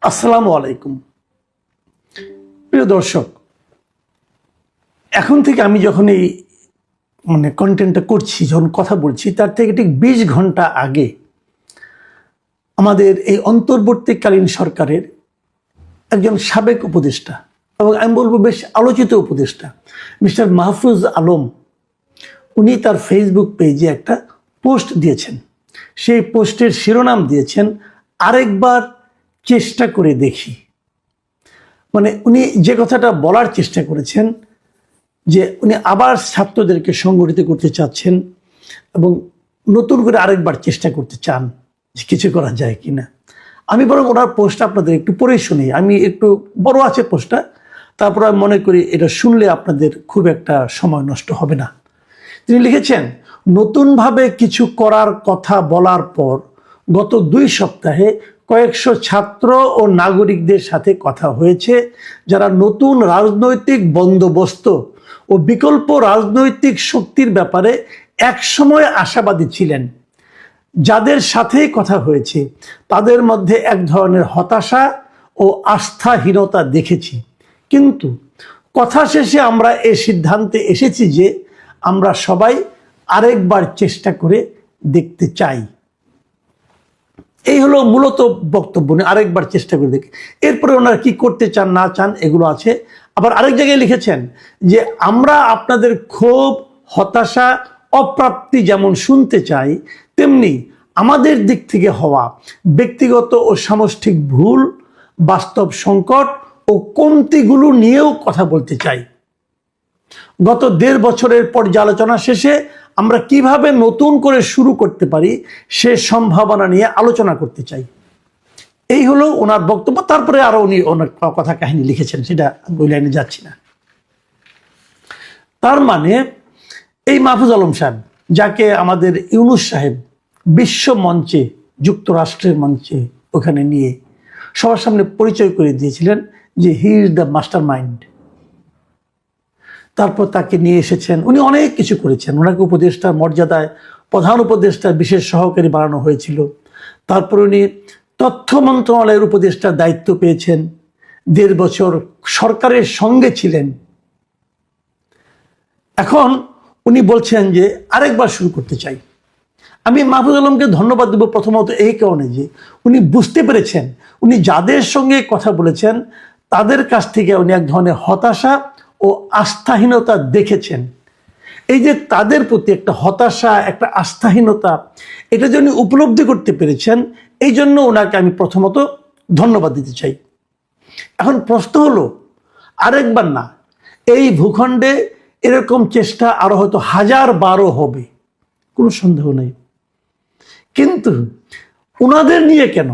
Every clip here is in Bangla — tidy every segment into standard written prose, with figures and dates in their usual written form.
আসসালামু আলাইকুম প্রিয় দর্শক, এখন থেকে আমি যখন এই কন্টেন্টটা করছি, যখন কথা বলছি, তার থেকে ঠিক 20 ঘন্টা আগে আমাদের এই অন্তর্বর্তীকালীন সরকারের একজন সাবেক উপদেষ্টা এবং আমি বলবো বেশ আলোচিত উপদেষ্টা মিস্টার মাহফুজ আলম, উনি তার ফেসবুক পেজে একটা পোস্ট দিয়েছেন। সেই পোস্টের শিরোনাম দিয়েছেন আরেকবার চেষ্টা করে দেখি। উনি যে কথাটা বলার চেষ্টা করেছেন যে উনি আবার ছাত্রদেরকে সংগঠিত করতে চাচ্ছেন এবং নতুন করে আরেকবার চেষ্টা করতে চান যে কিছু করা যায় কিনা। আমি বরং ওনার পোস্টটা আপনাদের একটু পড়ে শুনি। আমি একটু বড় আছে পোস্টটা, তারপর আমি মনে করি এটা শুনলে আপনাদের খুব একটা সময় নষ্ট হবে না। তিনি লিখেছেন, নতুনভাবে কিছু করার কথা বলার পর গত 2 সপ্তাহে কয়েকশো ছাত্র ও নাগরিকদের সাথে কথা হয়েছে যারা নতুন রাজনৈতিক বন্দোবস্ত ও বিকল্প রাজনৈতিক শক্তির ব্যাপারে একসময় আশাবাদী ছিলেন। যাদের সাথেই কথা হয়েছে তাদের মধ্যে এক ধরনের হতাশা ও আস্থাহীনতা দেখেছি, কিন্তু কথা শেষে আমরা এই সিদ্ধান্তে এসেছি যে আমরা সবাই আরেকবার চেষ্টা করে দেখতে চাই। এই হলো মূলত বক্তব্য, আরেকবার চেষ্টা করে দেখি। এরপরে ওনারা কি করতে চান না চান এগুলো আছে। আবার আরেক জায়গায় লিখেছেন যে আমরা আপনাদের ক্ষোভ, হতাশা, অপ্রাপ্তি যেমন শুনতে চাই, তেমনি আমাদের দিক থেকে হওয়া ব্যক্তিগত ও সামষ্টিক ভুল, বাস্তব সংকট ও কমতিগুলো নিয়েও কথা বলতে চাই। গত 1.5 বছরের পর্যালোচনা শেষে আমরা কিভাবে নতুন করে শুরু করতে পারি সে সম্ভাবনা নিয়ে আলোচনা করতে চাই। এই হলো ওনার বক্তব্য। তারপরে আরো উনি অনেক কথা কাহিনী লিখেছেন, সেটা ওই লাইনে যাচ্ছি না। তার মানে এই মাহফুজ আলম সাহেব, যাকে আমাদের ইউনূস সাহেব বিশ্ব মঞ্চে, যুক্তরাষ্ট্রের মঞ্চে ওখানে নিয়ে সবার সামনে পরিচয় করে দিয়েছিলেন যে he is the master mind. তারপর তাকে নিয়ে এসেছেন, উনি অনেক কিছু করেছেন। ওনাকে উপদেষ্টার মর্যাদায় প্রধান উপদেষ্টার বিশেষ সহকারী বানানো হয়েছিল। তারপর উনি তথ্য মন্ত্রণালয়ের উপদেষ্টার দায়িত্ব পেয়েছেন, 1.5 বছর সরকারের সঙ্গে ছিলেন। এখন উনি বলছেন যে আরেকবার শুরু করতে চাই। আমি মাহফুজ আলমকে ধন্যবাদ দেব প্রথমত এই কারণে যে উনি বুঝতে পেরেছেন উনি যাদের সঙ্গে কথা বলেছেন তাদের কাছ থেকে উনি এক ধরনের হতাশা ও আস্থাহীনতা দেখেছেন। এই যে তাদের প্রতি একটা হতাশা, একটা আস্থাহীনতা, এটা যে উনি উপলব্ধি করতে পেরেছেন, এই জন্য ওনাকে আমি প্রথমত ধন্যবাদ দিতে চাই। এখন প্রশ্ন হলো, আরেকবার না, এই ভূখণ্ডে এরকম চেষ্টা আরো হয়তো 1000-12 হবে, কোনো সন্দেহ নেই। কিন্তু ওনাদের নিয়ে কেন?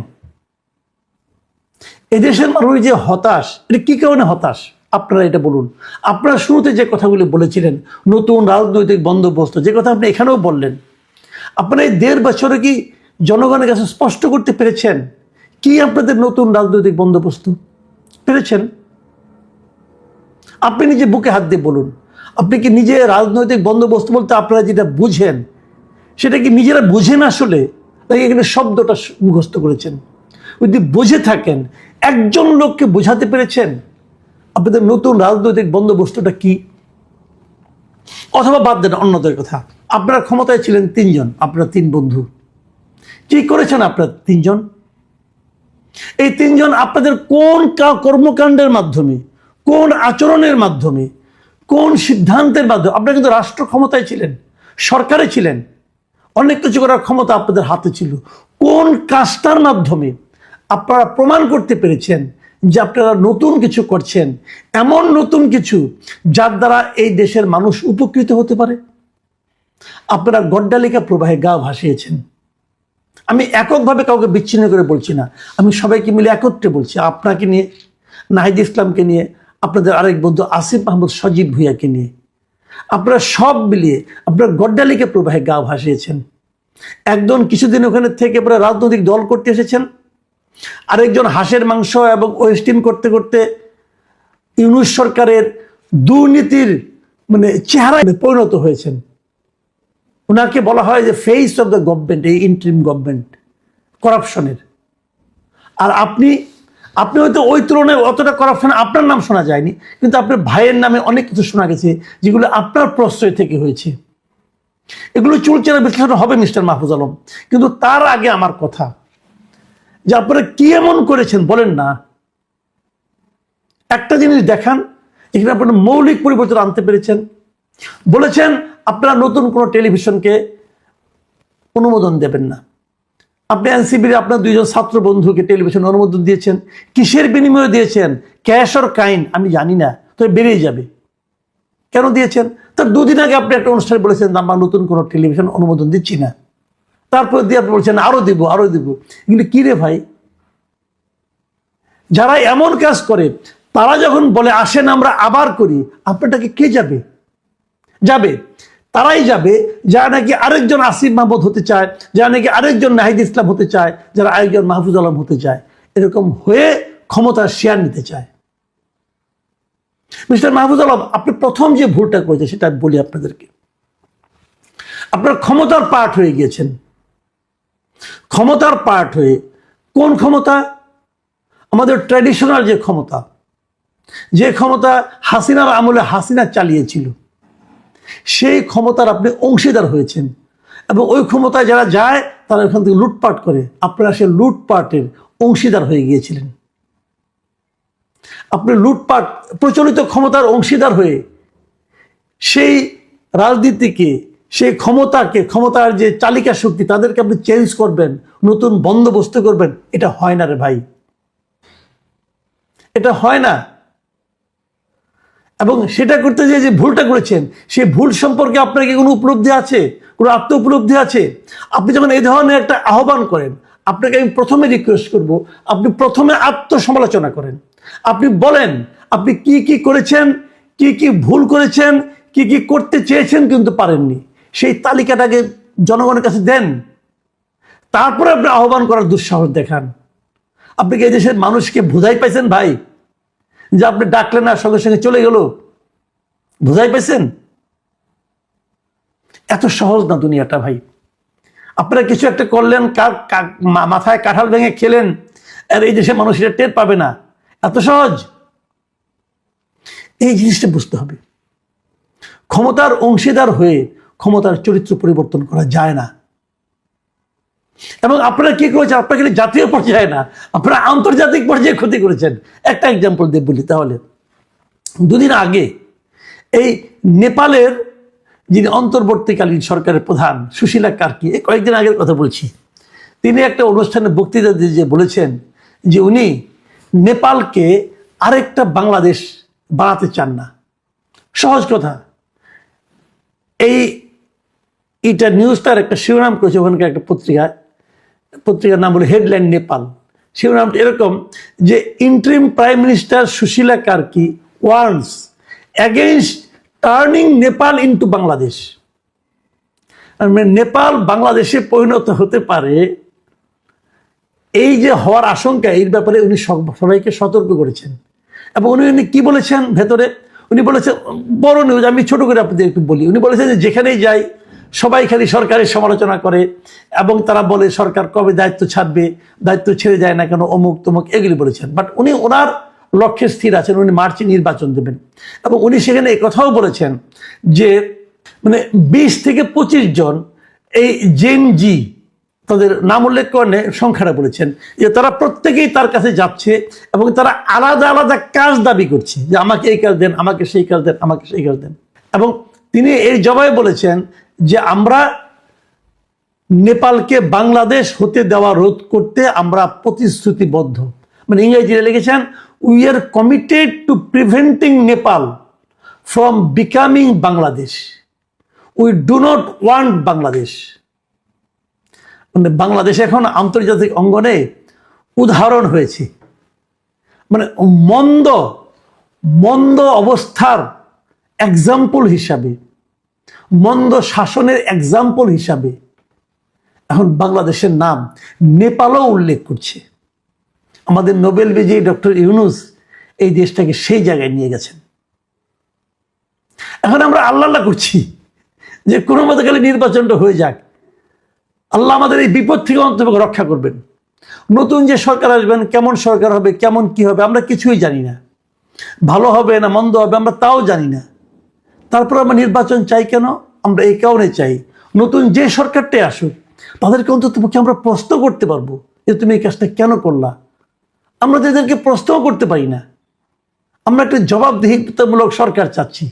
এদেশের মানুষ যে হতাশ, এটা কি কারণে হতাশ আপনারা এটা বলুন। আপনারা শুরুতে যে কথাগুলি বলেছিলেন, নতুন রাজনৈতিক বন্দোবস্ত, যে কথা আপনি এখানেও বললেন, আপনারা এই 1.5 বছরে কি জনগণের কাছে স্পষ্ট করতে পেরেছেন কি আপনাদের নতুন রাজনৈতিক বন্দোবস্ত? পেরেছেন? আপনি নিজে বুকে হাত দিয়ে বলুন, আপনি কি নিজে রাজনৈতিক বন্দোবস্ত বলতে আপনারা যেটা বুঝেন সেটা কি নিজেরা বুঝেন আসলে, নাকি এখানে শব্দটা মুখস্থ করেছেন? যদি বুঝে থাকেন, একজন লোককে বোঝাতে পেরেছেন আপনাদের নতুন রাজনৈতিক বন্দোবস্তটা কি? অথবা বাদ দেন অন্যদের কথা, আপনারা ক্ষমতায় ছিলেন 3 জন, আপনারা 3 বন্ধু, কি করেছেন আপনারা 3 জন? এই 3 জন আপনাদের কোন কর্মকাণ্ডের মাধ্যমে, কোন আচরণের মাধ্যমে, কোন সিদ্ধান্তের মাধ্যমে? আপনারা কিন্তু রাষ্ট্র ক্ষমতায় ছিলেন, সরকারে ছিলেন, অনেক কিছু করার ক্ষমতা আপনাদের হাতে ছিল। কোন কাজটার মাধ্যমে আপনারা প্রমাণ করতে পেরেছেন যে আপনারা নতুন কিছু করছেন, এমন নতুন কিছু যার দ্বারা এই দেশের মানুষ উপকৃত হতে পারে? আপনারা গড্ডালিকা প্রবাহে গা ভাসিয়েছেন। আমি এককভাবে কাউকে বিচ্ছিন্ন করে বলছি না, আমি সবাইকে মিলে একত্রে বলছি। আপনাকে নিয়ে, নাহিদ ইসলামকে নিয়ে, আপনাদের আরেক বন্ধু আসিফ মাহমুদ সজীব ভুঁইয়াকে নিয়ে, আপনারা সব মিলিয়ে আপনারা গড্ডালিকা প্রবাহে গা ভাসিয়েছেন। একজন কিছুদিন ওখানে থেকে পরে রাজনৈতিক দল করতে এসেছেন, আরেকজন হাঁসের মাংস এবং ওয়েস্টিন করতে করতে ইউনূস সরকারের দুর্নীতির চেহারায় পরিণত হয়েছেন। ওনাকে বলা হয় যে ফেস অফ দ্য গভর্নমেন্ট, এই ইন্টারিম গভর্নমেন্ট, করাপশনের। আর আপনি আপনি হয়তো ওই তুলনায় অতটা করাপশন আপনার নাম শোনা যায়নি, কিন্তু আপনার ভাইয়ের নামে অনেক কিছু শোনা গেছে যেগুলো আপনার প্রশ্রয় থেকে হয়েছে। এগুলো চুলচেরা বিশ্লেষণ হবে মিস্টার মাহফুজ আলম, কিন্তু তার আগে আমার কথা যে আপনারা কি এমন করেছেন বলেন না। একটা জিনিস দেখান এখানে আপনারা মৌলিক পরিবর্তন আনতে পেরেছেন। বলেছেন আপনারা নতুন কোনো টেলিভিশনকে অনুমোদন দেবেন না। আপনি এনসিবির আপনার 2জন ছাত্র বন্ধুকে টেলিভিশন অনুমোদন দিয়েছেন, কিসের বিনিময়ে দিয়েছেন? ক্যাশ অর কাইন্ড আমি জানি না, তবে বেরিয়ে যাবে। কেন দিয়েছেন? তার 2 দিন আগে আপনি একটা অনুষ্ঠানে বলেছেন আমরা নতুন কোনো টেলিভিশন অনুমোদন দিচ্ছি না, তারপর দিয়ে আপনি বলছেন আরো দিব আরো দিব। কিন্তু কি রে ভাই, যারা এমন কাজ করে তারা যখন বলে আসেন আমরা আবার করি, আপনারটাকে কে যাবে? যাবে তারাই যাবে যারা নাকি আরেকজন আসিফ মাহমুদ হতে চায়, যারা নাকি আরেকজন নাহিদ ইসলাম হতে চায়, যারা আরেকজন মাহফুজ আলম হতে চায়, এরকম হয়ে ক্ষমতার শেয়ার নিতে চায়। মিস্টার মাহফুজ আলম, আপনি প্রথম যে ভুলটা করেছেন সেটা বলি আপনাদেরকে। আপনার ক্ষমতার পার্ট হয়ে গিয়েছেন। ক্ষমতার পার্ট হয়ে কোন ক্ষমতা? আমাদের ট্র্যাডিশনাল যে ক্ষমতা, যে ক্ষমতা হাসিনার আমলে হাসিনা চালিয়েছিল, সেই ক্ষমতার আপনি অংশীদার হয়েছেন। এবং ওই ক্ষমতায় যারা যায় তারা ওখান থেকে লুটপাট করে, আপনারা সে লুটপাটের অংশীদার হয়ে গিয়েছিলেন। আপনি লুটপাট প্রচলিত ক্ষমতার অংশীদার হয়ে সেই রাজনীতিকে, সেই ক্ষমতাকে, ক্ষমতার যে চালিকা শক্তি তাদেরকে আপনি চেঞ্জ করবেন, নতুন বন্দোবস্ত করবেন, এটা হয় না রে ভাই, এটা হয় না। এবং সেটা করতে যে ভুলটা করেছেন সেই ভুল সম্পর্কে আপনার কি কোনো উপলব্ধি আছে, কোনো আত্ম উপলব্ধি আছে? আপনি যখন এই ধরনের একটা আহ্বান করেন, আপনাকে আমি প্রথমে রিকোয়েস্ট করব আপনি প্রথমে আত্মসমালোচনা করেন। আপনি বলেন আপনি কি কি করেছেন, কি কি ভুল করেছেন, কি কি করতে চেয়েছেন কিন্তু পারেননি, সেই তালিকাটাকে জনগণের কাছে দেন। তারপরে আপনি আহ্বান করার দুঃসাহস দেখান। আপনি কি এই দেশের মানুষকে বোঝাই পাইছেন ভাই যে আপনি ডাকলেন না সঙ্গে সঙ্গে চলে গেল? বোঝাই পেয়েছেন? এত সহজ না দুনিয়াটা ভাই। আপনারা কিছু একটা করলেন, মাথায় কাঁঠাল ভেঙে খেলেন, আর এই দেশের মানুষ এটা টের পাবে না, এত সহজ? এই জিনিসটা বুঝতে হবে। ক্ষমতার অংশীদার হয়ে ক্ষমতার চরিত্র পরিবর্তন করা যায় না। এবং আপনারা কি করেছেন, আপনারা কিন্তু জাতীয় পর্যায়ে না, আপনারা আন্তর্জাতিক পর্যায়ে ক্ষতি করেছেন। একটা এক্সাম্পল দিয়ে বলি তাহলে। 2 দিন আগে এই নেপালের যিনি অন্তর্বর্তীকালীন সরকারের প্রধান সুশীলা কার্কি, কয়েকদিন আগের কথা বলছি, তিনি একটা অনুষ্ঠানে বক্তৃতা দিয়ে বলেছেন যে উনি নেপালকে আরেকটা বাংলাদেশ বানাতে চান না। সহজ কথা, এইটা নিউজটার একটা শিরোনাম করেছে ওখানকার একটা পত্রিকার নাম বলে হেডলাইন নেপাল। শিরোনামটা এরকম যে interim prime minister Sushila Karki warns against turning Nepal into Bangladesh. Nepal বাংলাদেশে পরিণত হতে পারে, এই যে হওয়ার আশঙ্কা, এর ব্যাপারে উনি সবাইকে সতর্ক করেছেন। এবং উনি কি বলেছেন ভেতরে? উনি বলেছেন, বড় নিউজ, আমি ছোট করে আপনাদের একটু বলি। উনি বলেছেন যে যেখানেই যাই সবাই খালি সরকারের সমালোচনা করে এবং তারা বলে সরকার কবে দায়িত্ব ছাড়বে, দায়িত্ব ছেড়ে যায় না কেন, অমুক তমুক, এগুলি বলেছেন। বাট উনি ওনার লক্ষ্যে স্থির আছেন, উনি মার্চে নির্বাচন দেবেন। এবং উনি সেখানে এই কথাও বলেছেন যে মানে 20 থেকে 25 জন এই জেন জি, তাদের নাম উল্লেখ করে সংখ্যাটা বলেছেন, যে তারা প্রত্যেকেই তার কাছে যাচ্ছে এবং তারা আলাদা আলাদা কাজ দাবি করছে, যে আমাকে এই কাজ দেন, আমাকে সেই কাজ দেন, আমাকে সেই কাজ দেন। এবং তিনি এর জবাবে বলেছেন যে আমরা নেপালকে বাংলাদেশ হতে দেওয়া রোধ করতে আমরা প্রতিশ্রুতিবদ্ধ। মানে ইংরেজিতে লিখেছেন, we are committed two preventing Nepal from becoming Bangladesh, we do not want Bangladesh. মানে বাংলাদেশ এখন আন্তর্জাতিক অঙ্গনে উদাহরণ হয়েছে, মানে মন্দ মন্দ অবস্থার এক্সাম্পল হিসাবে, মন্দ শাসনের এক্সাম্পল হিসাবে এখন বাংলাদেশের নাম নেপালও উল্লেখ করছে। আমাদের নোবেল বিজয়ী ডক্টর ইউনূস এই দেশটাকে সেই জায়গায় নিয়ে গেছেন। এখন আমরা আল্লাহ করছি যে কোনো মতে খালি নির্বাচনটা হয়ে যাক, আল্লাহ আমাদের এই বিপদ থেকে অন্তত রক্ষা করবেন। নতুন যে সরকার আসবেন, কেমন সরকার হবে, কেমন কি হবে আমরা কিছুই জানি না। ভালো হবে না মন্দ হবে আমরা তাও জানি না। তারপর আমরা নির্বাচন চাই কেন? আমরা এই কারণে চাই, নতুন যে সরকারটাই আসুক তাদেরকে অন্তত আমরা প্রশ্ন করতে পারবো যে তুমি এই কাজটা কেন করলা। আমরা তাদেরকে প্রশ্নও করতে পারি না। আমরা একটা জবাবদিহিতামূলক সরকার চাচ্ছি।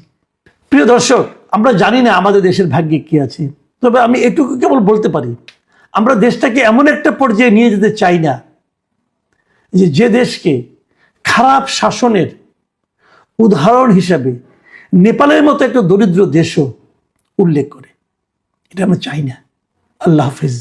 প্রিয় দর্শক, আমরা জানি না আমাদের দেশের ভাগ্যে কি আছে, তবে আমি এটুকু কেবল বলতে পারি, আমরা দেশটাকে এমন একটা পর্যায়ে নিয়ে যেতে চাই না যে দেশকে খারাপ শাসনের উদাহরণ হিসাবে নেপালের মতো একটা দরিদ্র দেশও উল্লেখ করে। এটা আমরা চাই না। আল্লাহ হাফিজ।